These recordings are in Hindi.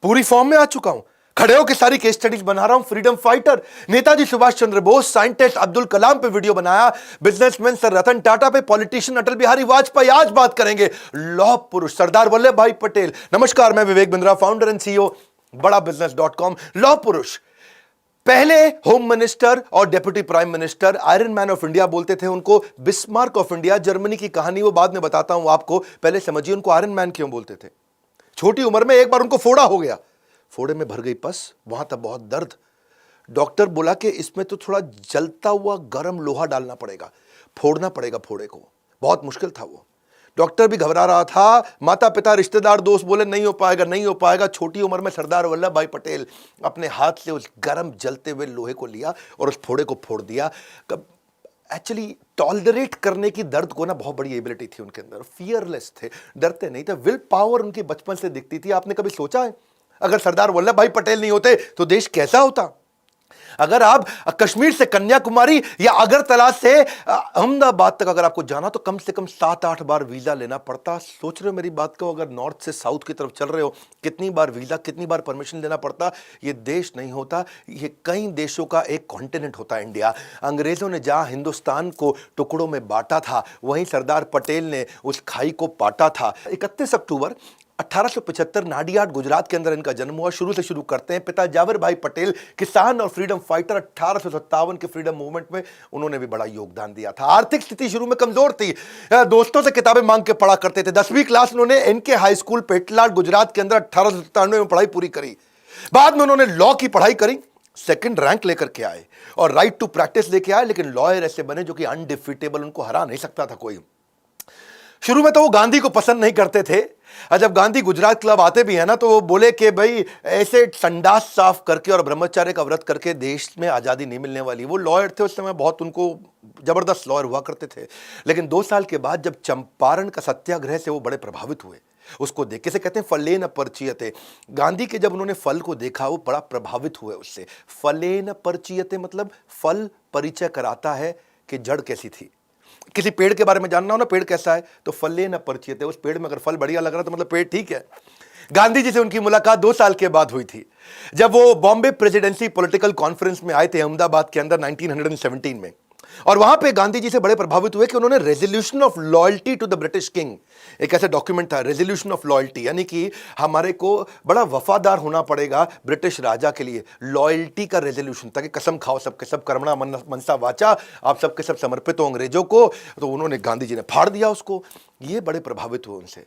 पूरी फॉर्म में आ चुका हूं, खड़े होकर सारी केस स्टडीज बना रहा हूं। Freedom fighter Netaji Subhash Chandra Bose, scientist Abdul Kalam पे वीडियो बनाया, बिजनेसमैन सर रतन टाटा पे, पॉलिटिशियन अटल बिहारी वाजपेयी। आज बात करेंगे लौह पुरुष सरदार वल्लभ भाई पटेल। नमस्कार, मैं Vivek Bindra, founder and CEO बड़ा बिजनेस.com। लौह पुरुष पहले होम मिनिस्टर और deputy prime minister, iron man of India बोलते थे उनको, बिस्मार्क ऑफ इंडिया। जर्मनी की कहानी वो बाद में बताता हूं आपको, पहले समझिए उनको आयरन मैन क्यों बोलते थे। छोटी उम्र में एक बार उनको फोड़ा हो गया, फोड़े में भर गई पस, वहां तक बहुत दर्द। डॉक्टर बोला कि इसमें तो थोड़ा जलता हुआ गर्म लोहा डालना पड़ेगा, फोड़ना पड़ेगा फोड़े को। बहुत मुश्किल था वो, डॉक्टर भी घबरा रहा था, माता पिता रिश्तेदार दोस्त बोले नहीं हो पाएगा नहीं हो पाएगा। छोटी उम्र में सरदार वल्लभ भाई पटेल अपने हाथ से उस गर्म जलते हुए लोहे को लिया और उस फोड़े को फोड़ दिया। एक्चुअली टॉलरेट करने की दर्द को ना बहुत बड़ी एबिलिटी थी उनके अंदर, फियरलेस थे, डरते नहीं थे। विल पावर उनकी बचपन से दिखती थी। आपने कभी सोचा है अगर सरदार वल्लभ भाई पटेल नहीं होते तो देश कैसा होता? अगर आप कश्मीर से कन्याकुमारी या अगरतला से अहमदाबाद तक अगर आपको जाना तो कम से कम 7-8 बार वीजा लेना पड़ता। सोच रहे हो मेरी बात को? अगर नॉर्थ से साउथ की तरफ चल रहे हो, कितनी बार वीजा, कितनी बार परमिशन लेना पड़ता। ये देश नहीं होता, ये कई देशों का एक कॉन्टिनेंट होता है इंडिया। अंग्रेजों ने जहां हिंदुस्तान को टुकड़ों में बांटा था, वहीं सरदार पटेल ने उस खाई को पाटा था। 31 अक्टूबर 1875 नाडियाड गुजरात के अंदर इनका जन्म हुआ। शुरू से शुरू करते हैं। पिता जावेर भाई पटेल किसान और फ्रीडम फाइटर। 1857 के फ्रीडम मूवमेंट में उन्होंने भी बड़ा योगदान दिया था। आर्थिक स्थिति शुरू में कमजोर थी, दोस्तों से किताबें मांग के पढ़ा करते थे। 10वीं क्लास उन्होंने NK high school Petlad Gujarat के अंदर 1897 में पढ़ाई पूरी करी। बाद में उन्होंने लॉ की पढ़ाई करी, सेकंड रैंक लेकर के आए और राइट टू प्रैक्टिस लेके आए। लेकिन लॉयर ऐसे बने जो कि अनडिफीटेबल, उनको हरा नहीं सकता था कोई। शुरू में तो वो गांधी को पसंद नहीं करते थे। जब गांधी गुजरात क्लब आते भी है ना तो वो बोले कि भाई ऐसे संडास साफ करके और ब्रह्मचर्य का व्रत करके देश में आज़ादी नहीं मिलने वाली। वो लॉयर थे उस समय, बहुत उनको जबरदस्त लॉयर हुआ करते थे। लेकिन 2 साल के बाद जब चंपारण का सत्याग्रह से वो बड़े प्रभावित हुए, उसको देख के से कहते हैं फलेन परचीयते। गांधी के जब उन्होंने फल को देखा वो बड़ा प्रभावित हुए उससे। फलेन परचीयते मतलब फल परिचय कराता है कि जड़ कैसी थी। किसी पेड़ के बारे में जानना हो ना, पेड़ कैसा है, तो फले न परिचित है। उस पेड़ में अगर फल बढ़िया लग रहा तो मतलब पेड़ ठीक है। गांधी जी से उनकी मुलाकात 2 साल के बाद हुई थी, जब वो बॉम्बे प्रेसिडेंसी पॉलिटिकल कॉन्फ्रेंस में आए थे अहमदाबाद के अंदर 1917 में। और वहां पे गांधी जी से बड़े प्रभावित हुए कि उन्होंने resolution of loyalty to the British king, एक ऐसा डॉक्यूमेंट था रेजोल्यूशन ऑफ लॉयल्टी, यानी कि हमारे को बड़ा वफादार होना पड़ेगा ब्रिटिश राजा के लिए। लॉयल्टी का रेजोल्यूशन, ताकि कसम खाओ सबके सब कर्मणा मनसा वाचा, आप सबके सब समर्पित हो अंग्रेजों को। तो उन्होंने, गांधी जी ने फाड़ दिया उसको। ये बड़े प्रभावित हुए उनसे।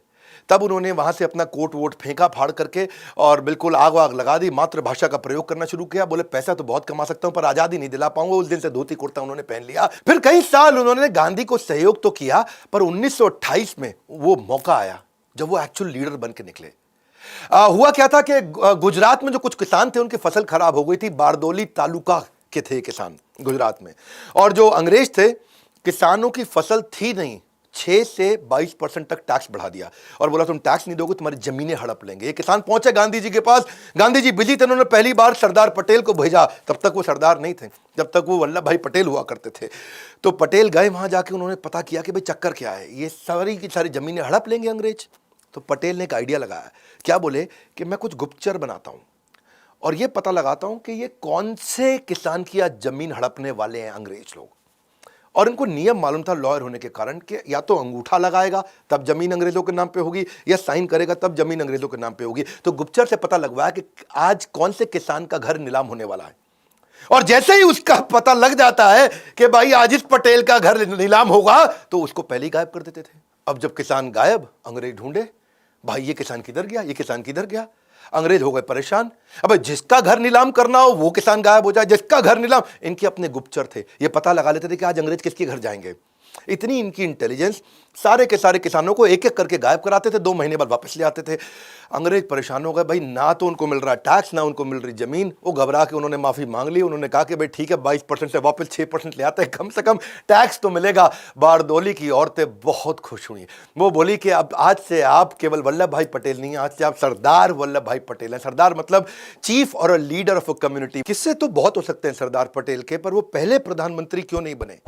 तब उन्होंने वहां से अपना कोट वोट फेंका फाड़ करके और बिल्कुल आग वाग लगा दी, मातृभाषा का प्रयोग करना शुरू किया। बोले पैसा तो बहुत कमा सकता हूं पर आजादी नहीं दिला पाऊंगा। उस दिन से धोती कुर्ता उन्होंने पहन लिया। फिर कई साल उन्होंने गांधी को सहयोग तो किया, पर 1928 में वो मौका आया जब वो एक्चुअल लीडर बन के निकले। हुआ क्या था कि गुजरात में जो कुछ किसान थे उनकी फसल खराब हो गई थी। बारदौली तालुका के थे किसान गुजरात में, और जो अंग्रेज थे, किसानों की फसल थी नहीं, 6 से 22% तक टैक्स बढ़ा दिया और बोला तुम टैक्स नहीं दोगे तुम्हारी जमीनें हड़प लेंगे। ये किसान पहुंचे गांधी जी के पास। गांधी जी बिजी थे, उन्होंने पहली बार सरदार पटेल को भेजा। तब तक वो सरदार नहीं थे, जब तक वो वल्लभ भाई पटेल हुआ करते थे। तो पटेल गए वहां, जाके उन्होंने पता किया कि भाई चक्कर क्या है, ये सारी की सारी जमीनें हड़प लेंगे अंग्रेज। तो पटेल ने एक आइडिया लगाया। क्या बोले कि मैं कुछ गुप्तचर बनाता हूं और ये पता लगाता हूं कि ये कौन से किसान की आज जमीन हड़पने वाले हैं अंग्रेज लोग। और इनको नियम मालूम था लॉयर होने के कारण कि या तो अंगूठा लगाएगा तब जमीन अंग्रेजों के नाम पे होगी, या साइन करेगा तब जमीन अंग्रेजों के नाम पे होगी। तो गुप्तचर से पता लगवाया कि आज कौन से किसान का घर नीलाम होने वाला है। और जैसे ही उसका पता लग जाता है कि भाई आज इस पटेल का घर नीलाम होगा, तो उसको पहले ही गायब कर देते थे। अब जब किसान गायब, अंग्रेज ढूंढे, भाई ये किसान किधर गया, ये किसान किधर गया। अंग्रेज हो गए परेशान। अब जिसका घर नीलाम करना हो वो किसान गायब हो जाए, जिसका घर नीलाम। इनके अपने गुप्तचर थे, ये पता लगा लेते थे कि आज अंग्रेज किसके घर जाएंगे। इतनी इनकी इंटेलिजेंस, सारे के सारे किसानों को एक एक करके गायब कराते थे, 2 महीने बाद वापस ले आते थे। अंग्रेज परेशान हो गए, भाई ना तो उनको मिल रहा टैक्स, ना उनको मिल रही जमीन। वो घबरा के उन्होंने माफी मांग ली। उन्होंने कहा कि भाई ठीक है 22% से वापस 6% ले आते हैं, कम से कम टैक्स तो मिलेगा। बारदौली की औरतें बहुत खुश हुई। वो बोली कि अब आज से आप केवल वल्लभ भाई पटेल नहीं, आज से आप सरदार वल्लभ भाई पटेल हैं। सरदार मतलब चीफ और लीडर ऑफ अ कम्युनिटी। किससे तो बहुत हो सकते हैं सरदार पटेल के, पर वो पहले प्रधानमंत्री क्यों नहीं बने?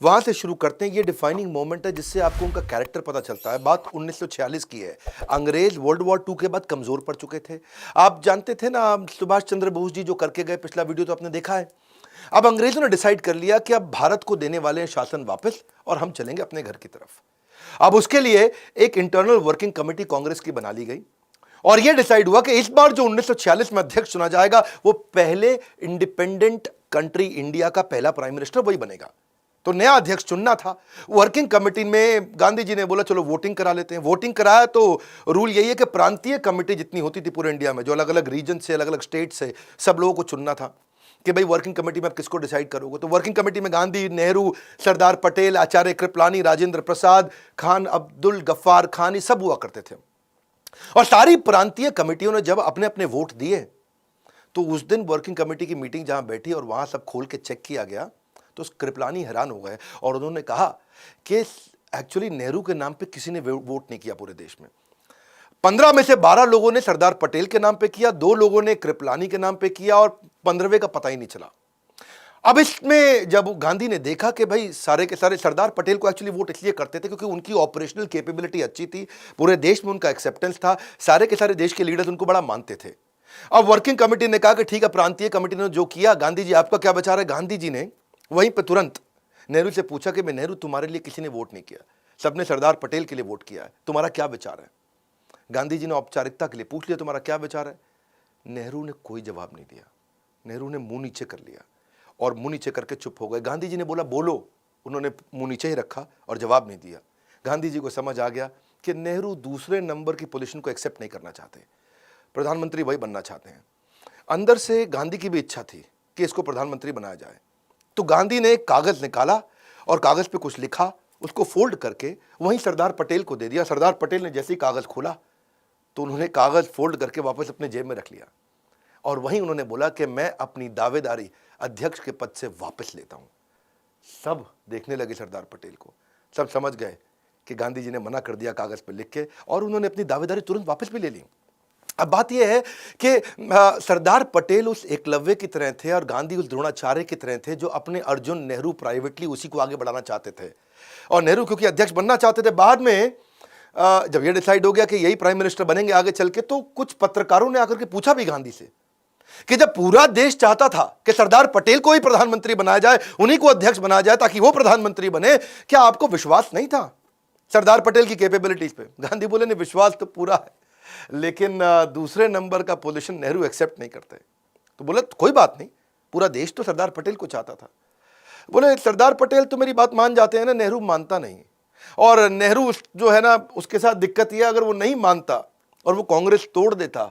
वहां से शुरू करते हैं। ये डिफाइनिंग मोमेंट है जिससे आपको उनका कैरेक्टर पता चलता है। बात 1946 की है। अंग्रेज वर्ल्ड वॉर 2 के बाद कमजोर पड़ चुके थे। आप जानते थे ना, सुभाष चंद्र बोस जी जो करके गए, पिछला वीडियो तो आपने देखा है। अब अंग्रेजों ने डिसाइड कर लिया कि अब भारत को देने वाले हैं शासन वापस और हम चलेंगे अपने घर की तरफ। अब उसके लिए एक इंटरनल वर्किंग कमेटी कांग्रेस की बना ली गई और यह डिसाइड हुआ कि इस बार जो 1946 में अध्यक्ष चुना जाएगा वो पहले इंडिपेंडेंट कंट्री इंडिया का पहला प्राइम मिनिस्टर वही बनेगा। तो नया अध्यक्ष चुनना था। वर्किंग कमेटी में गांधी जी ने बोला चलो वोटिंग करा लेते हैं। वोटिंग कराया तो रूल यही है कि प्रांतीय कमेटी जितनी होती थी पूरे इंडिया में, जो अलग अलग रीजन से, अलग अलग स्टेट से, सब लोगों को चुनना था कि भाई वर्किंग कमेटी में आप किसको डिसाइड करोगे। तो वर्किंग कमेटी में गांधी, नेहरू, सरदार पटेल, आचार्य कृपलानी, राजेंद्र प्रसाद, खान अब्दुल गफ्फार खान, ये सब हुआ करते थे। और सारी प्रांतीय कमेटियों ने जब अपने अपने वोट दिए तो उस दिन वर्किंग कमेटी की मीटिंग जहां बैठी और वहां सब खोल के चेक किया गया तो कृपलानी हैरान हो गए और उन्होंने कहा कि एक्चुअली नेहरू के नाम पे किसी ने वोट नहीं किया पूरे देश में। 15 में से 12 लोगों ने सरदार पटेल के नाम पे किया, 2 लोगों ने कृपलानी के नाम पे किया और 15वें का पता ही नहीं चला। अब इसमें जब गांधी ने देखा कि भाई सारे के सारे सरदार पटेल को एक्चुअली वोट इसलिए करते थे क्योंकि उनकी ऑपरेशनल कैपेबिलिटी अच्छी थी, पूरे देश में उनका एक्सेप्टेंस था, सारे के सारे देश के लीडर्स उनको बड़ा मानते थे। अब वर्किंग कमेटी ने कहा कि ठीक है, प्रांतीय कमेटी ने जो किया, गांधी जी आपका क्या विचार है। गांधी जी ने वहीं पर तुरंत नेहरू से पूछा कि मैं नेहरू, तुम्हारे लिए किसी ने वोट नहीं किया, सबने सरदार पटेल के लिए वोट किया है, तुम्हारा क्या विचार है। गांधी जी ने औपचारिकता के लिए पूछ लिया तुम्हारा क्या विचार है। नेहरू ने कोई जवाब नहीं दिया। नेहरू ने मुंह नीचे कर लिया और मुंह नीचे करके चुप हो गए। गांधी जी ने बोला बोलो, उन्होंने मुंह नीचे ही रखा और जवाब नहीं दिया। गांधी जी को समझ आ गया कि नेहरू दूसरे नंबर की पोजीशन को एक्सेप्ट नहीं करना चाहते, प्रधानमंत्री वही बनना चाहते हैं। अंदर से गांधी की भी इच्छा थी कि इसको प्रधानमंत्री बनाया जाए। तो गांधी ने एक कागज निकाला और कागज पे कुछ लिखा, उसको फोल्ड करके वहीं सरदार पटेल को दे दिया। सरदार पटेल ने जैसे ही कागज खोला तो उन्होंने कागज फोल्ड करके वापस अपने जेब में रख लिया और वहीं उन्होंने बोला कि मैं अपनी दावेदारी अध्यक्ष के पद से वापस लेता हूं। सब देखने लगे सरदार पटेल को, सब समझ गए कि गांधी जी ने मना कर दिया कागज पर लिख के और उन्होंने अपनी दावेदारी तुरंत वापस भी ले ली। अब बात यह है कि सरदार पटेल उस एकलव्य की तरह थे और गांधी उस द्रोणाचार्य की तरह थे जो अपने अर्जुन, नेहरू प्राइवेटली उसी को आगे बढ़ाना चाहते थे। और नेहरू क्योंकि अध्यक्ष बनना चाहते थे, बाद में जब यह डिसाइड हो गया कि यही प्राइम मिनिस्टर बनेंगे आगे चल के, तो कुछ पत्रकारों ने आकर के पूछा भी गांधी से कि जब पूरा देश चाहता था कि सरदार पटेल को ही प्रधानमंत्री बनाया जाए, उन्हीं को अध्यक्ष बनाया जाए ताकि वो प्रधानमंत्री बने, क्या आपको विश्वास नहीं था सरदार पटेल की कैपेबिलिटीज पे। गांधी बोले नहीं, विश्वास तो पूरा है, लेकिन दूसरे नंबर का पोजीशन नेहरू एक्सेप्ट नहीं करते। तो बोले कोई बात नहीं, पूरा देश तो सरदार पटेल को चाहता था। बोले सरदार पटेल तो मेरी बात मान जाते हैं ना, नेहरू मानता नहीं। और नेहरू जो है ना, उसके साथ दिक्कत यह, अगर वो नहीं मानता और वो कांग्रेस तोड़ देता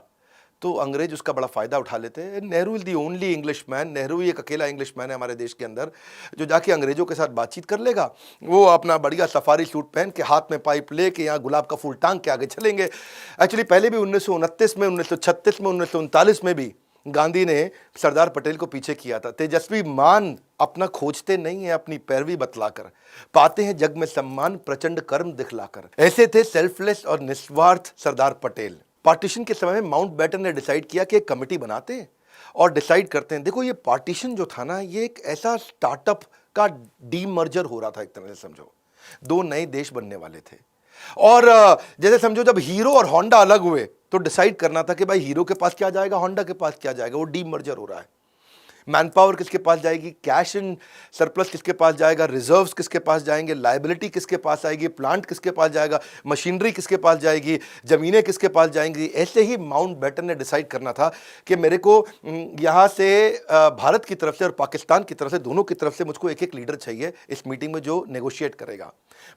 तो अंग्रेज उसका बड़ा फायदा उठा लेते हैं। Nehru is the only English man, Nehru ही एक अकेला इंग्लिश मैन है हमारे देश के अंदर जो जाके अंग्रेजों के साथ बातचीत कर लेगा। वो अपना बढ़िया सफारी सूट पहन के, हाथ में पाइप लेके, यहाँ गुलाब का फूल टांग के आगे चलेंगे। एक्चुअली पहले भी 1929 में, 1936 में, 1939 में भी गांधी ने सरदार पटेल को पीछे किया था। तेजस्वी मान अपना खोजते नहीं है, अपनी पैरवी बतलाकर पाते हैं जग में सम्मान, प्रचंड कर्म दिखलाकर। ऐसे थे सेल्फलेस और निस्वार्थ सरदार पटेल। पार्टीशन के समय में माउंटबेटन ने डिसाइड किया कि एक कमेटी बनाते हैं और डिसाइड करते हैं। देखो, ये पार्टीशन जो था ना, ये एक ऐसा स्टार्टअप का डीमर्जर हो रहा था, एक तरह से समझो। 2 नए देश बनने वाले थे और जैसे समझो जब हीरो और होंडा अलग हुए तो डिसाइड करना था कि भाई हीरो के पास क्या जाएगा, होंडा के पास क्या जाएगा। वो डीमर्जर हो रहा है। मैन पावर किसके पास जाएगी, कैश इन सरप्लस किसके पास जाएगा, रिजर्व्स किसके पास जाएंगे, लायबिलिटी किसके पास आएगी, प्लांट किसके पास जाएगा, मशीनरी किसके पास जाएगी, जमीनें किसके पास जाएंगी। ऐसे ही माउंटबेटन ने डिसाइड करना था कि मेरे को यहाँ से भारत की तरफ से और पाकिस्तान की तरफ से, दोनों की तरफ से मुझको एक एक लीडर चाहिए इस मीटिंग में जो नेगोशिएट करेगा।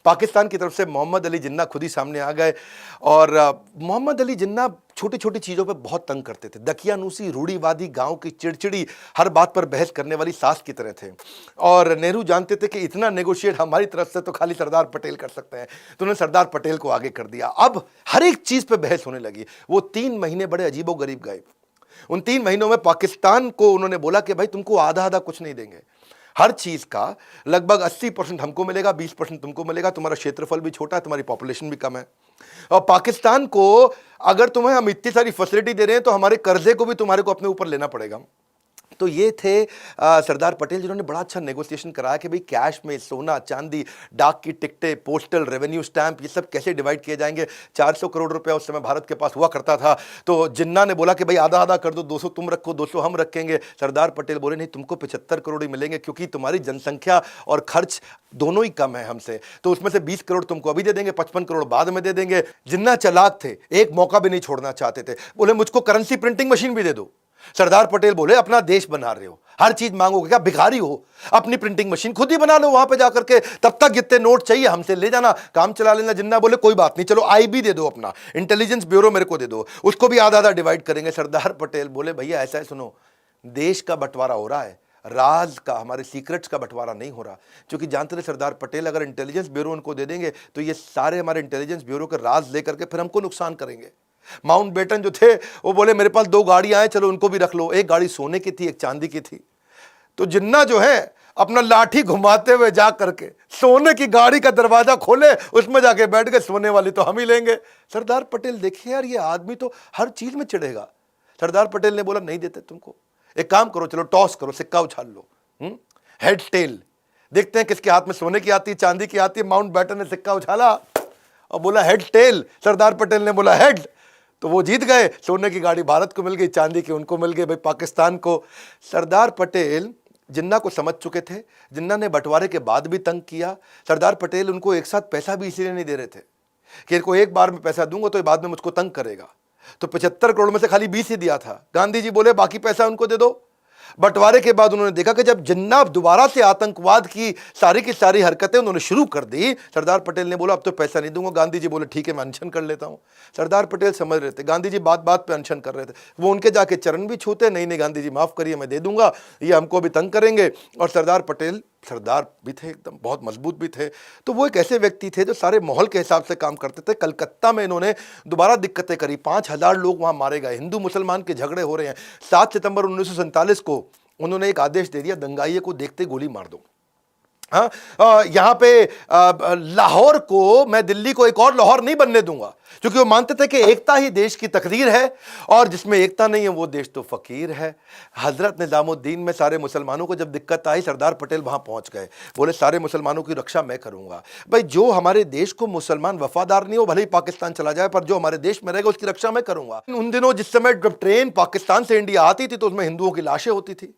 पाकिस्तान की तरफ से मोहम्मद अली जिन्ना खुद ही सामने आ गए और मोहम्मद अली जिन्ना छोटी छोटी चीज़ों पे बहुत तंग करते थे। दकियानूसी, रूढ़ीवादी, गांव की चिड़चिड़ी, हर बात पर बहस करने वाली सास की तरह थे। और नेहरू जानते थे कि इतना नेगोशिएट हमारी तरफ से तो खाली सरदार पटेल कर सकते हैं, तो उन्होंने सरदार पटेल को आगे कर दिया। अब हर एक चीज़ पे बहस होने लगी। वो 3 महीने बड़े अजीबोगरीब गए। उन 3 महीनों में पाकिस्तान को उन्होंने बोला कि भाई तुमको आधा आधा कुछ नहीं देंगे, हर चीज़ का लगभग 80% हमको मिलेगा, 20% तुमको मिलेगा। तुम्हारा क्षेत्रफल भी छोटा है, तुम्हारी पॉपुलेशन भी कम है। और पाकिस्तान को अगर तुम्हें हम इतनी सारी फैसिलिटी दे रहे हैं तो हमारे कर्जे को भी तुम्हारे को अपने ऊपर लेना पड़ेगा। तो ये थे सरदार पटेल, जिन्होंने बड़ा अच्छा नेगोशिएशन कराया कि भाई कैश में सोना चांदी, डाक की टिकटें, पोस्टल रेवेन्यू स्टैंप, ये सब कैसे डिवाइड किए जाएंगे। 400 करोड़ रुपया उस समय भारत के पास हुआ करता था। तो जिन्ना ने बोला कि भाई आधा आधा कर दो, 200 तुम रखो 200 हम रखेंगे। सरदार पटेल बोले नहीं, तुमको 75 करोड़ ही मिलेंगे, क्योंकि तुम्हारी जनसंख्या और खर्च दोनों ही कम है हमसे, तो उसमें से 20 करोड़ तुमको अभी दे देंगे, 55 करोड़ बाद में दे देंगे। जिन्ना चालाक थे, एक मौका भी नहीं छोड़ना चाहते थे। बोले मुझको करेंसी प्रिंटिंग मशीन भी दे दो। सरदार पटेल बोले अपना देश बना रहे हो, हर चीज मांगोगे क्या, भिखारी हो, अपनी प्रिंटिंग मशीन खुद ही बना लो वहां पे जाकर के, तब तक जितने नोट चाहिए हमसे ले जाना, काम चला लेना। जिन्ना बोले कोई बात नहीं, चलो आईबी दे दो, अपना इंटेलिजेंस ब्यूरो मेरे को दे दो, उसको भी आधा आधा डिवाइड करेंगे। सरदार पटेल बोले भैया ऐसा है, सुनो, देश का बंटवारा हो रहा है, राज का, हमारे सीक्रेट्स का बंटवारा नहीं हो रहा। क्योंकि जानते थे सरदार पटेल, अगर इंटेलिजेंस ब्यूरो उनको दे देंगे तो ये सारे हमारे इंटेलिजेंस ब्यूरो के राज लेकर के फिर हमको नुकसान करेंगे। माउंटबेटन जो थे वो बोले मेरे पास 2 गाड़ियां हैं, चलो उनको भी रख लो। एक गाड़ी सोने की थी, एक चांदी की थी। तो जिन्ना जो है अपना लाठी घुमाते हुए जा करके सोने की गाड़ी का दरवाजा खोले, उसमें जाके बैठ गए, सोने वाली तो हम ही लेंगे। सरदार पटेल देखिए यार, ये आदमी तो हर चीज में चिढ़ेगा। सरदार पटेल ने बोला नहीं देते तुमको, एक काम करो, चलो टॉस करो, सिक्का उछाल लो, हेड टेल, देखते हैं किसके हाथ में सोने की आती है चांदी की आती है। माउंटबेटन ने सिक्का उछाला और बोला हेड टेल। सरदार पटेल ने बोला हेड, तो वो जीत गए। सोने की गाड़ी भारत को मिल गई, चांदी की उनको मिल गई, भाई पाकिस्तान को। सरदार पटेल जिन्ना को समझ चुके थे। जिन्ना ने बंटवारे के बाद भी तंग किया। सरदार पटेल उनको एक साथ पैसा भी इसलिए नहीं दे रहे थे कि इनको एक बार में पैसा दूंगा तो ये बाद में मुझको तंग करेगा। तो 75 करोड़ में से खाली 20 ही दिया था। गांधी जी बोले बाकी पैसा उनको दे दो। बंटवारे के बाद उन्होंने देखा कि जब जिन्ना दोबारा से आतंकवाद की सारी हरकतें उन्होंने शुरू कर दी, सरदार पटेल ने बोला अब तो पैसा नहीं दूंगा। गांधी जी बोले ठीक है, मैं अनशन कर लेता हूं। सरदार पटेल समझ रहे थे, गांधी जी बात बात पे अनशन कर रहे थे। वो उनके जाके चरण भी छूते, नहीं नहीं गांधी जी माफ करिए, मैं दे दूंगा, ये हमको भी तंग करेंगे। और सरदार पटेल सरदार भी थे, एकदम बहुत मजबूत भी थे। तो वो एक ऐसे व्यक्ति थे जो सारे माहौल के हिसाब से काम करते थे। कलकत्ता में इन्होंने दोबारा दिक्कतें करी, 5000 लोग वहां मारे गए, हिंदू मुसलमान के झगड़े हो रहे हैं। 7 सितंबर 1947 को उन्होंने एक आदेश दे दिया, दंगाइये को देखते गोली मार दो। हाँ, यहां पे लाहौर को, मैं दिल्ली को एक और लाहौर नहीं बनने दूंगा, क्योंकि वो मानते थे कि एकता ही देश की तकदीर है, और जिसमें एकता नहीं है वो देश तो फकीर है। हजरत निजामुद्दीन में सारे मुसलमानों को जब दिक्कत आई, सरदार पटेल वहां पहुंच गए, बोले सारे मुसलमानों की रक्षा मैं करूंगा। भाई जो हमारे देश को मुसलमान वफादार नहीं हो, भले ही पाकिस्तान चला जाए, पर जो हमारे देश में रहेगा उसकी रक्षा मैं करूंगा। उन दिनों जिस समय जब ट्रेन पाकिस्तान से इंडिया आती थी तो उसमें हिंदुओं की लाशें होती थी,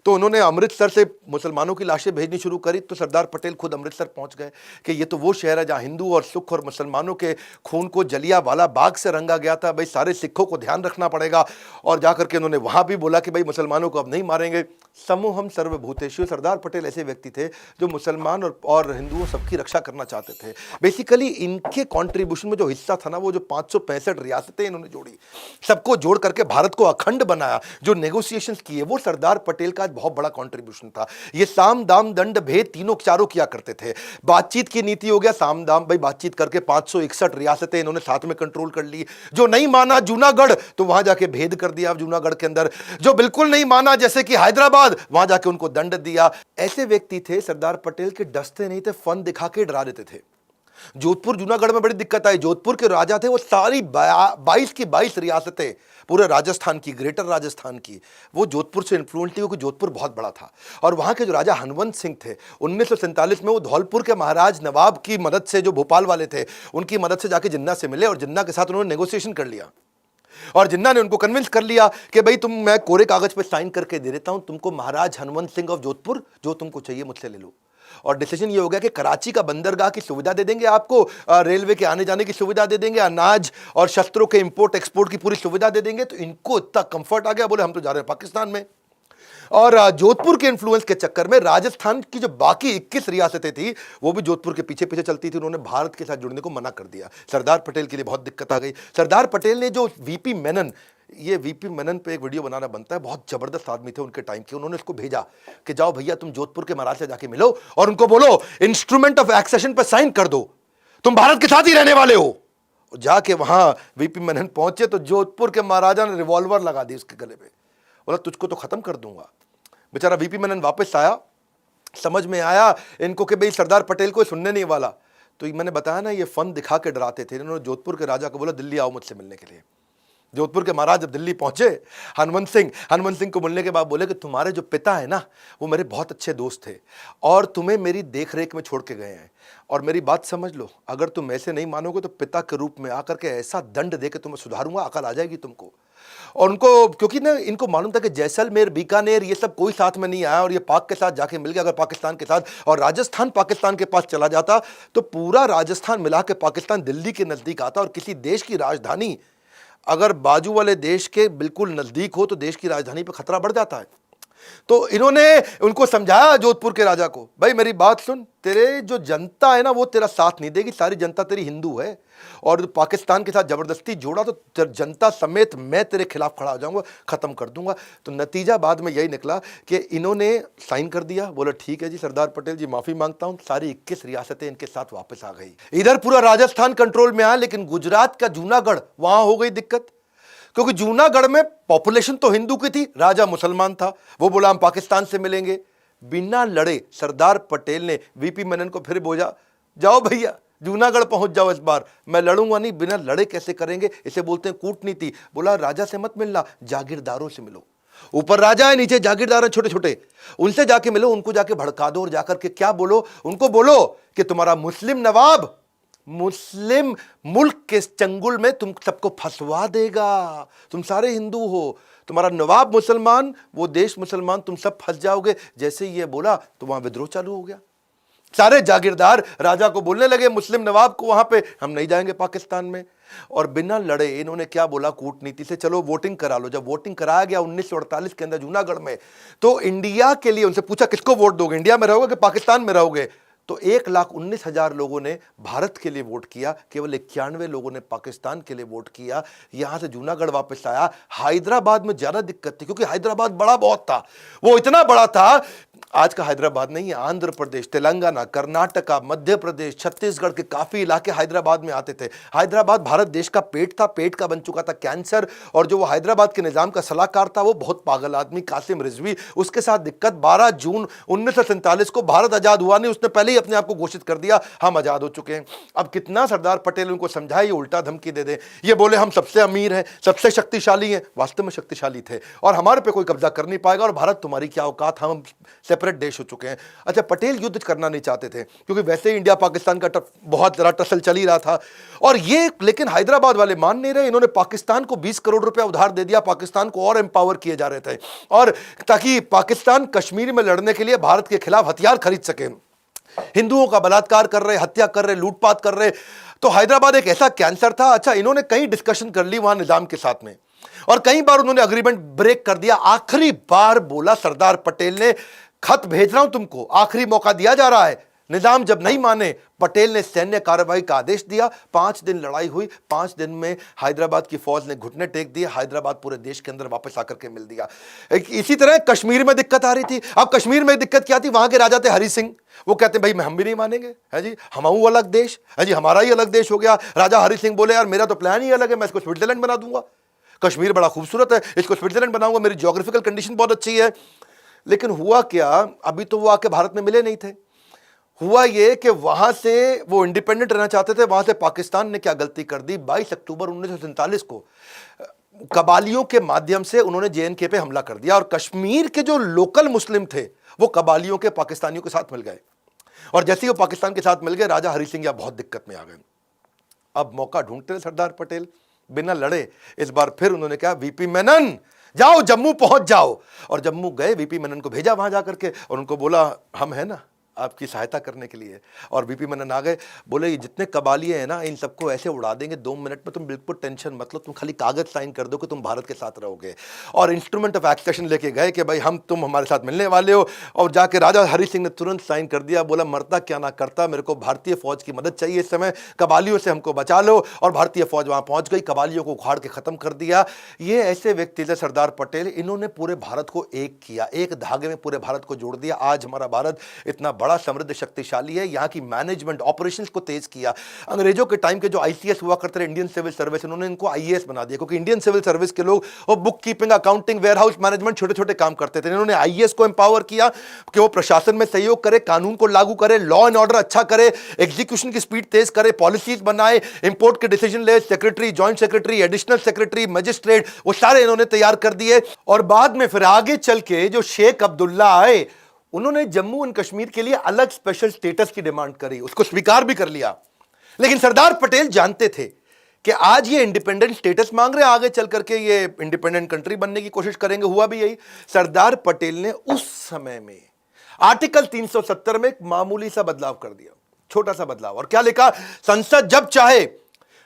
तो उन्होंने अमृतसर से मुसलमानों की लाशें भेजनी शुरू करी। तो सरदार पटेल खुद अमृतसर पहुंच गए कि ये तो वो शहर है जहां हिंदू और सिख और मुसलमानों के खून को जलियांवाला बाग से रंगा गया था। भाई सारे सिखों को ध्यान रखना पड़ेगा। और जाकर के उन्होंने वहां भी बोला कि भाई मुसलमानों को अब नहीं मारेंगे। समूहम सर्वभूतेषु, सरदार पटेल ऐसे व्यक्ति थे जो मुसलमान और हिंदुओं सबकी रक्षा करना चाहते थे। बेसिकली इनके कॉन्ट्रीब्यूशन में जो हिस्सा था ना, वो जो 565 रियासतें इन्होंने जोड़ी, सबको जोड़ करके भारत को अखंड बनाया, जो नेगोशिएशंस किए, वो सरदार पटेल का बहुत बड़ा कंट्रीब्यूशन था। ये साम दाम दंड भेद तीनों चारों किया करते थे। बातचीत की नीति हो गया साम दाम, भाई बातचीत करके 561 रियासतें इन्होंने साथ में कंट्रोल कर ली। जो नहीं माना जूनागढ़, तो वहां जाके भेद कर दिया जूनागढ़ के अंदर। जो बिल्कुल नहीं माना जैसे कि हैदराबाद, वहां जाके उनको दंड दिया। ऐसे व्यक्ति थे सरदार पटेल के, डसते नहीं थे, फन दिखा के डरा देते थे। जोधपुर जूनागढ़ में बड़ी दिक्कत आई। जोधपुर के राजा थे, वो सारी 22 की 22 रियासतें पूरे राजस्थान की, ग्रेटर राजस्थान की, वो जोधपुर से इन्फ्लुएंस थी, क्योंकि जोधपुर बहुत बड़ा था। और वहां के जो राजा हनवंत सिंह थे, 1947 में वो धौलपुर के महाराज नवाब की मदद से, जो भोपाल वाले थे, उनकी मदद से जाके जिन्ना से मिले और जिन्ना के साथ उन्होंने नेगोशिएशन कर लिया। और जिन्ना ने उनको कन्विंस कर लिया कि भाई तुम, मैं कोरे कागज पे साइन करके दे देता हूं तुमको, महाराज हनवंत सिंह ऑफ जोधपुर, जो तुमको चाहिए मुझसे ले लो। और डिसीजन ये हो गया कि कराची का बंदरगाह की सुविधा दे देंगे आपको, रेलवे के आने जाने की सुविधा दे देंगे, अनाज और शस्त्रों के इंपोर्ट एक्सपोर्ट की पूरी सुविधा दे देंगे। तो इनको इतना कंफर्ट आ गया, बोले हम तो जा रहे हैं पाकिस्तान में। और जोधपुर के इन्फ्लुएंस के चक्कर में राजस्थान की जो बाकी 21 रियासतें थी, वो भी जोधपुर के पीछे पीछे चलती थी। उन्होंने भारत के साथ जुड़ने को मना कर दिया। सरदार पटेल के लिए बहुत दिक्कत आ गई। सरदार पटेल ने जो वीपी मेनन, ये वीपी मेनन पे एक वीडियो बनाना बनता है, बहुत जबरदस्त आदमी थे उनके टाइम के। उन्होंने इसको भेजा कि जाओ भैया तुम जोधपुर के महाराज से जाके मिलो और उनको बोलो इंस्ट्रूमेंट ऑफ एक्सेशन पर साइन कर दो, तुम भारत के साथ ही रहने वाले हो। जाके वहां वीपी मेनन पहुंचे तो जोधपुर के महाराजा ने रिवॉल्वर लगा दी उसके गले पे, बोला तुझको तो खत्म कर दूंगा। बेचारा वीपी मेनन वापस आया, समझ में आया इनको कि भाई सरदार पटेल को सुनने नहीं वाला। तो मैंने बताया ना, ये फन दिखा के डराते थे। इन्होंने जोधपुर के राजा को बोला दिल्ली आओ मुझसे मिलने के लिए। जोधपुर के महाराज जब दिल्ली पहुंचे, हनुमंत सिंह को मिलने के बाद बोले कि तुम्हारे जो पिता है ना, वो मेरे बहुत अच्छे दोस्त थे और तुम्हें मेरी देख रेख में छोड़ के गए हैं। और मेरी बात समझ लो, अगर तुम ऐसे नहीं मानोगे तो पिता के रूप में आकर के ऐसा दंड दे के तुम्हें सुधारूंगा, अकल आ जाएगी तुमको। और उनको, क्योंकि ना इनको मालूम था कि जैसलमेर, बीकानेर, ये सब कोई साथ में नहीं आया और ये पाक के साथ जाके मिल गया। अगर पाकिस्तान के साथ और राजस्थान पाकिस्तान के पास चला जाता तो पूरा राजस्थान मिला के पाकिस्तान दिल्ली के नजदीक आता। और किसी देश की राजधानी अगर बाजू वाले देश के बिल्कुल नजदीक हो तो देश की राजधानी पर खतरा बढ़ जाता है। तो इन्होंने उनको समझाया जोधपुर के राजा को, भाई मेरी बात सुन, तेरे जो जनता है ना वो तेरा साथ नहीं देगी, सारी जनता तेरी हिंदू है और पाकिस्तान के साथ जबरदस्ती जोड़ा तो जनता समेत मैं तेरे खिलाफ खड़ा हो जाऊंगा, खत्म कर दूंगा। तो नतीजा बाद में यही निकला कि इन्होंने साइन कर दिया, बोला ठीक है जी सरदार पटेल जी माफी मांगता हूं, सारी 21 रियासतें इनके साथ वापस आ गई। इधर पूरा राजस्थान कंट्रोल में आया, लेकिन गुजरात का जूनागढ़, वहां हो गई दिक्कत, क्योंकि जूनागढ़ में पॉपुलेशन तो हिंदू की थी, राजा मुसलमान था। वो बोला हम पाकिस्तान से मिलेंगे। बिना लड़े सरदार पटेल ने वीपी मेनन को फिर बोला, जाओ भैया जूनागढ़ पहुंच जाओ, इस बार मैं लड़ूंगा नहीं। बिना लड़े कैसे करेंगे, इसे बोलते हैं कूटनीति। बोला राजा से मत मिलना, जागीरदारों से मिलो। ऊपर राजा है, नीचे जागीरदार है छोटे छोटे, उनसे जाके मिलो, उनको जाके भड़का दो और जाकर के क्या बोलो, उनको बोलो कि तुम्हारा मुस्लिम नवाब मुस्लिम मुल्क के चंगुल में तुम सबको फंसवा देगा। तुम सारे हिंदू हो, तुम्हारा नवाब मुसलमान, वो देश मुसलमान, तुम सब फंस जाओगे। जैसे ही ये बोला तो वहां विद्रोह चालू हो गया। सारे जागीरदार राजा को बोलने लगे, मुस्लिम नवाब को, वहां पे हम नहीं जाएंगे पाकिस्तान में। और बिना लड़े इन्होंने क्या बोला, कूटनीति से चलो वोटिंग करा लो। जब वोटिंग कराया गया 1948 के अंदर जूनागढ़ में, तो इंडिया के लिए उनसे पूछा किसको वोट दोगे, इंडिया में रहोगे कि पाकिस्तान में रहोगे। तो 1,19,000 लोगों ने भारत के लिए वोट किया, केवल 91 लोगों ने पाकिस्तान के लिए वोट किया। यहां से जूनागढ़ वापस आया। हैदराबाद में ज्यादा दिक्कत थी, क्योंकि हैदराबाद बड़ा बहुत था, वो इतना बड़ा था, आज का हैदराबाद नहीं है, आंध्र प्रदेश, तेलंगाना, कर्नाटका, मध्य प्रदेश, छत्तीसगढ़ के काफी इलाके हैदराबाद में आते थे। हैदराबाद भारत देश का पेट था, पेट का बन चुका था कैंसर। और जो वो हैदराबाद के निजाम का सलाहकार था वो बहुत पागल आदमी, कासिम रिजवी, उसके साथ दिक्कत। 12 जून 1947 को भारत आजाद हुआ नहीं, उसने पहले ही अपने आप को घोषित कर दिया हम आजाद हो चुके हैं। अब कितना सरदार पटेल उनको समझाए, ये उल्टा धमकी दे दे। ये बोले हम सबसे अमीर हैं, सबसे शक्तिशाली हैं, वास्तव में शक्तिशाली थे और हमारे पे कोई कब्जा कर नहीं पाएगा और भारत तुम्हारी क्या औकात, हम सेपरेट देश हो चुके हैं। अच्छा, पटेल युद्ध करना नहीं चाहते थे, क्योंकि वैसे ही इंडिया पाकिस्तान का बहुत जरा टसल चल ही रहा था। और ये, लेकिन हैदराबाद वाले मान नहीं रहे। इन्होंने पाकिस्तान को 20 करोड़ रुपया उधार दे दिया, पाकिस्तान को और एम्पावर किए जा रहे थे, और ताकि पाकिस्तान कश्मीर में लड़ने के लिए भारत के खिलाफ हथियार खरीद सके। हिंदुओं का बलात्कार कर रहे, हत्या कर रहे, लूटपाट कर रहे। तो हैदराबाद एक ऐसा कैंसर था। अच्छा, इन्होंने कई डिस्कशन कर ली वहां निजाम के साथ में, और कई बार उन्होंने अग्रीमेंट ब्रेक कर दिया। आखिरी बार बोला सरदार पटेल ने, खत भेज रहा हूं तुमको, आखिरी मौका दिया जा रहा है। निजाम जब नहीं माने, पटेल ने सैन्य कार्रवाई का आदेश दिया। 5 दिन लड़ाई हुई, 5 दिन में हैदराबाद की फौज ने घुटने टेक दिए, हैदराबाद पूरे देश के अंदर वापस आकर के मिल दिया। इसी तरह कश्मीर में दिक्कत आ रही थी। अब कश्मीर में दिक्कत क्या थी, वहां के राजा थे हरि सिंह, वो कहते हैं भाई हम भी नहीं मानेंगे, है जी, हमाऊ अलग देश, है जी, हमारा ही अलग देश हो गया। राजा हरि सिंह बोले यार मेरा तो प्लान ही अलग है, मैं इसको स्विट्जरलैंड बना दूंगा, कश्मीर बड़ा खूबसूरत है, इसको स्विट्जरलैंड बनाऊंगा, मेरी ज्योग्राफिकल कंडीशन बहुत अच्छी है। लेकिन हुआ क्या, अभी तो वो आके भारत में मिले नहीं थे। हुआ ये कि वहां से वो इंडिपेंडेंट रहना चाहते थे, वहां से पाकिस्तान ने क्या गलती कर दी, 22 अक्टूबर 1947 को कबालियों के माध्यम से उन्होंने जेएनके पे हमला कर दिया, और कश्मीर के जो लोकल मुस्लिम थे वो कबालियों के पाकिस्तानियों के साथ मिल गए। और जैसे ही वो पाकिस्तान के साथ मिल गए, राजा हरि सिंह बहुत दिक्कत में आ गए। अब मौका ढूंढते थे सरदार पटेल, बिना लड़े इस बार फिर उन्होंने कहा वीपी मेनन जाओ जम्मू पहुंच जाओ। और जम्मू गए, वीपी मेनन को भेजा वहां जाकर के, और उनको बोला हम है ना आपकी सहायता करने के लिए। और वीपी मेनन आ गए, बोले ये जितने कबालिए हैं ना इन सबको ऐसे उड़ा देंगे 2 मिनट में, तुम बिल्कुल टेंशन मत लो, तुम खाली कागज साइन कर दो कि तुम भारत के साथ रहोगे। और इंस्ट्रूमेंट ऑफ एक्सेशन लेके गए कि भाई तुम हमारे साथ मिलने वाले हो। और जाके राजा हरि सिंह ने तुरंत साइन कर दिया, बोला मरता क्या ना करता, मेरे को भारतीय फौज की मदद चाहिए इस समय, कबालियों से हमको बचा लो। और भारतीय फौज वहां पहुंच गई, कबालियों को उखाड़ के खत्म कर दिया। ये ऐसे व्यक्ति थे सरदार पटेल, इन्होंने पूरे भारत को एक किया, एक धागे में पूरे भारत को जोड़ दिया। आज हमारा भारत इतना बड़ा समृद्ध शक्तिशाली है। यहाँ की मैनेजमेंट ऑपरेशंस को तेज किया। अंग्रेजों के टाइम के जो आईसीएस हुआ करते थे, इंडियन सिविल सर्विस, उन्होंने इनको आईएएस बना दिया, क्योंकि इंडियन सिविल सर्विस के लोग वो book keeping, accounting, warehouse management, छोटे छोटे काम करते थे। इन्होंने आईएएस को एम्पावर किया कि वो प्रशासन में सहयोग करे, कानून को लागू करे, लॉ एंड ऑर्डर अच्छा करे, एग्जीक्यूशन की स्पीड तेज करे, पॉलिसीज बनाए, इंपोर्ट के डिसीजन ले, secretary, joint secretary, additional secretary, magistrate, वो सारे इन्होंने तैयार कर दिए। और बाद में फिर आगे चल के जो शेख अब्दुल्ला आए, उन्होंने जम्मू एंड कश्मीर के लिए अलग स्पेशल स्टेटस की डिमांड करी, उसको स्वीकार भी कर लिया। लेकिन सरदार पटेल जानते थे कि आज ये इंडिपेंडेंट स्टेटस मांग रहे हैं, आगे चल करके ये इंडिपेंडेंट कंट्री बनने की कोशिश करेंगे। हुआ भी यही। सरदार पटेल ने उस समय में आर्टिकल 370 में एक मामूली सा बदलाव कर दिया, छोटा सा बदलाव। और क्या लिखा? संसद जब चाहे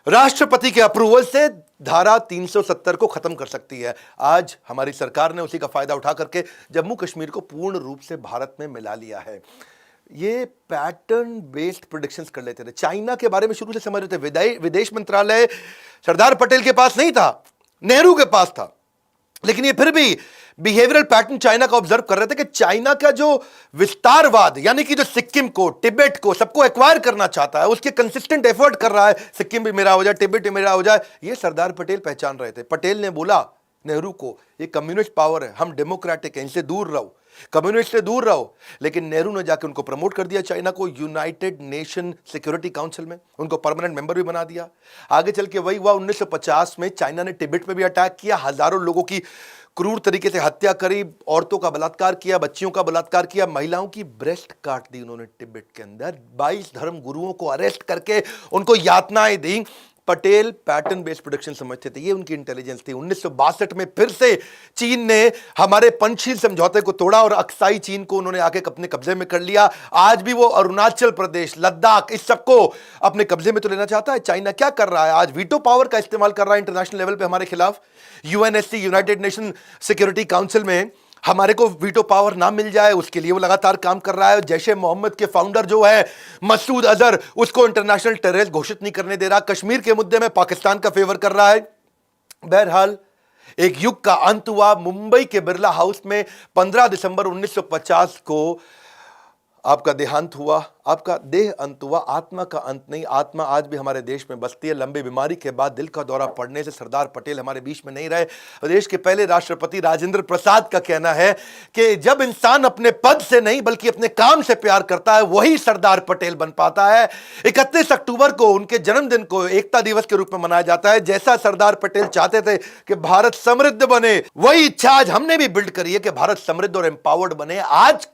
राष्ट्रपति के अप्रूवल से धारा 370 को खत्म कर सकती है। आज हमारी सरकार ने उसी का फायदा उठा करके जम्मू कश्मीर को पूर्ण रूप से भारत में मिला लिया है। ये पैटर्न बेस्ड प्रेडिक्शंस कर लेते थे। चाइना के बारे में शुरू से समझ रहे थे। विदेश मंत्रालय सरदार पटेल के पास नहीं था, नेहरू के पास था, लेकिन ये फिर भी बिहेवियरल पैटर्न चाइना का ऑब्जर्व कर रहे थे कि चाइना का जो विस्तारवाद, यानी कि जो सिक्किम को, तिब्बत को, सबको एक्वायर करना चाहता है, उसके कंसिस्टेंट एफर्ट कर रहा है, सिक्किम भी मेरा हो जाए, तिब्बत भी मेरा हो जाए, ये सरदार पटेल पहचान रहे थे। पटेल ने बोला नेहरू को, ये कम्युनिस्ट पावर है, हम डेमोक्रेटिक हैं, इनसे दूर रहो, कम्युनिस्ट से दूर रहो। लेकिन नेहरू ने जाकर उनको प्रमोट कर दिया, चाइना को, यूनाइटेड नेशन सिक्योरिटी काउंसिल में, उनको परमानेंट मेंबर भी बना दिया। आगे चल के वही हुआ, 1950 में चाइना ने तिब्बत पे भी अटैक किया, हजारों लोगों की क्रूर तरीके से हत्या करी, औरतों का बलात्कार किया, बच्चियों का बलात्कार किया, महिलाओं की ब्रेस्ट काट दी उन्होंने तिब्बत के अंदर, 22 धर्म गुरुओं को अरेस्ट करके उनको यातनाएं दी। पटेल पैटर्न बेस्ड प्रोडक्शन समझते थे, ये उनकी इंटेलिजेंस थी। 1962 में फिर से चीन ने हमारे पंचशील समझौते को तोड़ा और अक्साई चीन को उन्होंने आके अपने कब्जे में कर लिया। आज भी वो अरुणाचल प्रदेश, लद्दाख, इस सबको अपने कब्जे में तो लेना चाहता है। चाइना क्या कर रहा है? आज वीटो पावर का इस्तेमाल कर रहा है इंटरनेशनल लेवल पे हमारे खिलाफ। UNSC, United nation security council में हमारे को वीटो पावर ना मिल जाए, उसके लिए वो लगातार काम कर रहा है। जैशे मोहम्मद के फाउंडर जो है मसूद अजहर, उसको इंटरनेशनल टेररिस्ट घोषित नहीं करने दे रहा। कश्मीर के मुद्दे में पाकिस्तान का फेवर कर रहा है। बहरहाल एक युग का अंत हुआ। मुंबई के बिरला हाउस में 15 दिसंबर 1950 को आपका देहांत हुआ, आपका देह अंत हुआ, आत्मा का अंत नहीं। आत्मा आज भी हमारे देश में बसती है। लंबी बीमारी के बाद दिल का दौरा पड़ने से सरदार पटेल हमारे बीच में नहीं रहे। देश के पहले राष्ट्रपति राजेंद्र प्रसाद का कहना है कि जब इंसान अपने पद से नहीं बल्कि अपने काम से प्यार करता है, वही सरदार पटेल बन पाता है। 31 अक्टूबर को उनके जन्मदिन को एकता दिवस के रूप में मनाया जाता है। जैसा सरदार पटेल चाहते थे कि भारत समृद्ध बने, वही इच्छा आज हमने भी बिल्ड करी है कि भारत समृद्ध और एम्पावर्ड बने। आज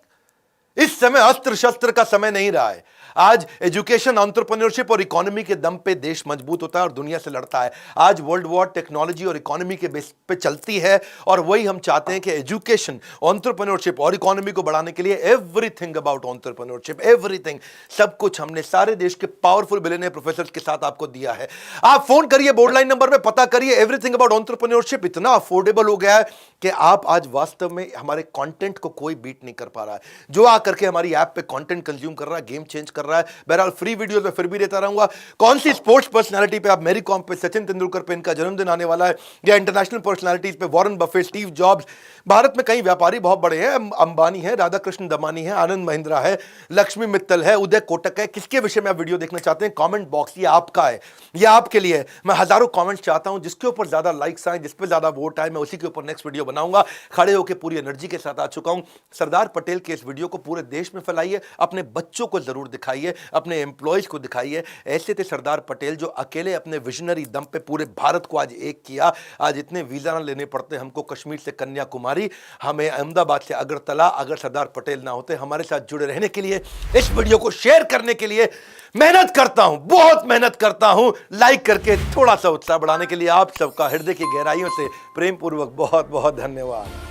इस समय अस्त्र शस्त्र का समय नहीं रहा है। आज एजुकेशन, एंटरप्रेन्योरशिप और इकोनॉमी के दम पे देश मजबूत होता है और दुनिया से लड़ता है। आज वर्ल्ड वॉर टेक्नोलॉजी और इकोनॉमी के बेस पे चलती है, और वही हम चाहते हैं कि एजुकेशन, एंटरप्रेन्योरशिप और इकोनॉमी को बढ़ाने के लिए एवरीथिंग अबाउट एंटरप्रेन्योरशिप, एवरीथिंग, सब कुछ हमने सारे देश के पावरफुल बिलियनियर प्रोफेसर्स के साथ आपको दिया है। आप फोन करिए, बोर्ड लाइन नंबर में पता करिए। एवरीथिंग अबाउट एंटरप्रेन्योरशिप इतना अफोर्डेबल हो गया है कि आप आज वास्तव में हमारे कंटेंट को कोई बीट नहीं कर पा रहा है। जो आकर के हमारी ऐप पे कंटेंट कंज्यूम कर रहा है, गेम चेंज कर रहा है। बहरहाल फ्री वीडियोस में फिर भी देता रहूंगा। कौन सी स्पोर्ट्स पर्सनालिटी पे, आप मैरी कॉम पे, सचिन तेंदुलकर पे इनका जन्मदिन आने वाला है, या इंटरनेशनल पर्सनालिटीज पे Warren Buffett, Steve jobs, Bharat में कई व्यापारी बहुत बड़े हैं, अंबानी है, राधा कृष्ण दमानी है, आनंद महिंद्रा है, लक्ष्मी मित्तल है, उदय कोटक है। किसके विषय में आप वीडियो देखना चाहते हैं? कमेंट बॉक्स ये आपका है, ये आपके लिए है। मैं हजारों कमेंट्स चाहता हूं, जिसके ऊपर ज्यादा लाइक्स आए, जिस पे ज्यादा वोट आए, मैं उसी के ऊपर नेक्स्ट वीडियो बनाऊंगा। खड़े होकर पूरी एनर्जी के साथ आ चुका हूं। सरदार पटेल के इस वीडियो को पूरे देश में फैलाइए, अपने बच्चों को जरूर दिखाइए, अपने एम्प्लॉयज को दिखाइए। ऐसे थे सरदार पटेल जो अकेले अपने विजनरी दम पे पूरे भारत को आज एक किया। आज इतने वीजा ना लेने पड़ते हमको कश्मीर से कन्याकुमारी, हमें अहमदाबाद से अगरतला, अगर सरदार पटेल ना होते। हमारे साथ जुड़े रहने के लिए, इस वीडियो को शेयर करने के लिए मेहनत करता हूं, बहुत मेहनत करता हूं। लाइक करके थोड़ा सा उत्साह बढ़ाने के लिए आप सबका हृदय की गहराइयों से प्रेम पूर्वक बहुत बहुत धन्यवाद।